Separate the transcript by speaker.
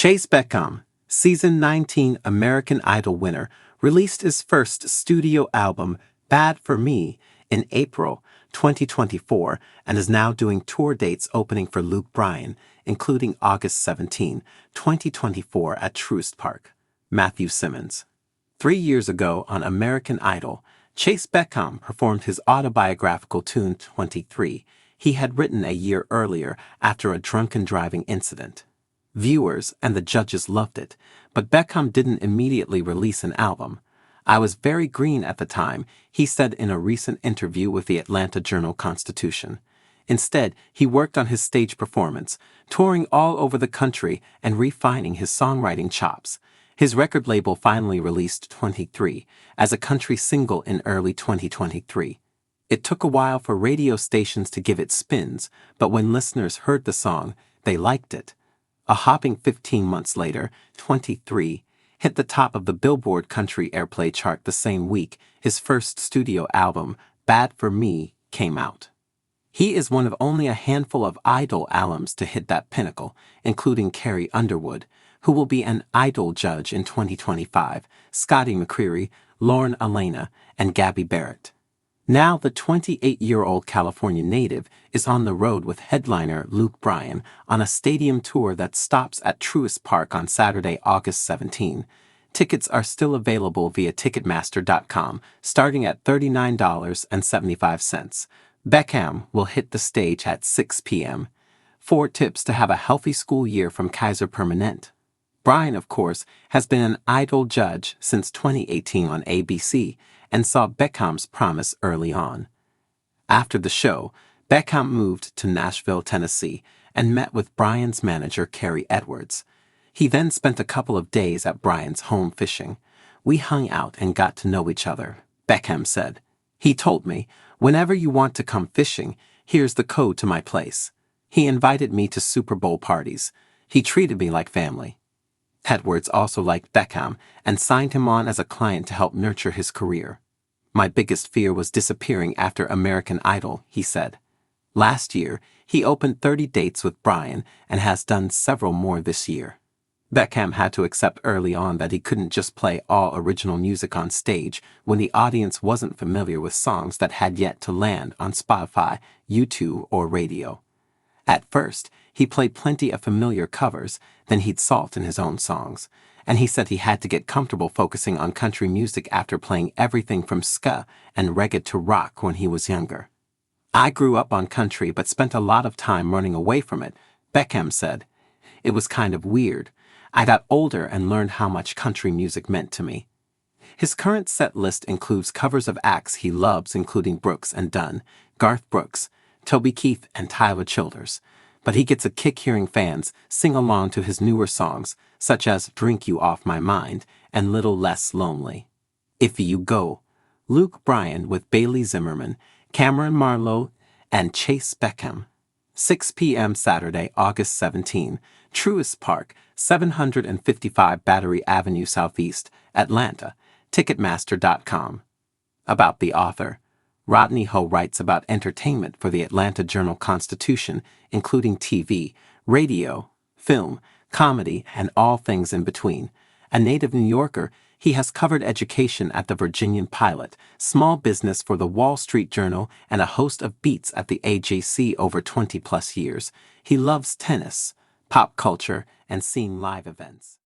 Speaker 1: Chayce Beckham, Season 19 American Idol winner, released his first studio album, Bad for Me, in April 2024 and is now doing tour dates opening for Luke Bryan, including August 17, 2024 at Truist Park. Matthew Simmons. 3 years ago on American Idol, Chayce Beckham performed his autobiographical tune 23 he had written a year earlier after a drunken driving incident. Viewers and the judges loved it, but Beckham didn't immediately release an album. "I was very green at the time," he said in a recent interview with the Atlanta Journal-Constitution. Instead, he worked on his stage performance, touring all over the country and refining his songwriting chops. His record label finally released 23 as a country single in early 2023. It took a while for radio stations to give it spins, but when listeners heard the song, they liked it. A hopping 15 months later, 23 hit the top of the Billboard Country Airplay chart the same week his first studio album, Bad for Me, came out. He is one of only a handful of Idol alums to hit that pinnacle, including Carrie Underwood, who will be an Idol judge in 2025, Scotty McCreery, Lauren Alaina, and Gabby Barrett. Now the 28-year-old California native is on the road with headliner Luke Bryan on a stadium tour that stops at Truist Park on Saturday, August 17. Tickets are still available via Ticketmaster.com, starting at $39.75. Beckham will hit the stage at 6 p.m. 4 tips to have a healthy school year from Kaiser Permanente. Bryan, of course, has been an Idol judge since 2018 on ABC and saw Beckham's promise early on. After the show, Beckham moved to Nashville, Tennessee, and met with Bryan's manager, Carrie Edwards. He then spent a couple of days at Bryan's home fishing. "We hung out and got to know each other," Beckham said. "He told me, 'Whenever you want to come fishing, here's the code to my place.' He invited me to Super Bowl parties. He treated me like family." Edwards also liked Beckham and signed him on as a client to help nurture his career. "My biggest fear was disappearing after American Idol," he said. Last year, he opened 30 dates with Bryan and has done several more this year. Beckham had to accept early on that he couldn't just play all original music on stage when the audience wasn't familiar with songs that had yet to land on Spotify, YouTube, or radio. At first, he played plenty of familiar covers, then he'd salt in his own songs, and he said he had to get comfortable focusing on country music after playing everything from ska and reggae to rock when he was younger. "I grew up on country but spent a lot of time running away from it," Beckham said. "It was kind of weird. I got older and learned how much country music meant to me." His current set list includes covers of acts he loves, including Brooks and Dunn, Garth Brooks, Toby Keith, and Tyler Childers. But he gets a kick hearing fans sing along to his newer songs, such as Drink You Off My Mind and Little Less Lonely. "If You Go," Luke Bryan with Bailey Zimmerman, Cameron Marlowe, and Chayce Beckham. 6 p.m. Saturday, August 17, Truist Park, 755 Battery Avenue Southeast, Atlanta, Ticketmaster.com. About the author. Rodney Ho writes about entertainment for the Atlanta Journal-Constitution, including TV, radio, film, comedy, and all things in between. A native New Yorker, he has covered education at the Virginian Pilot, small business for the Wall Street Journal, and a host of beats at the AJC over 20-plus years. He loves tennis, pop culture, and seeing live events.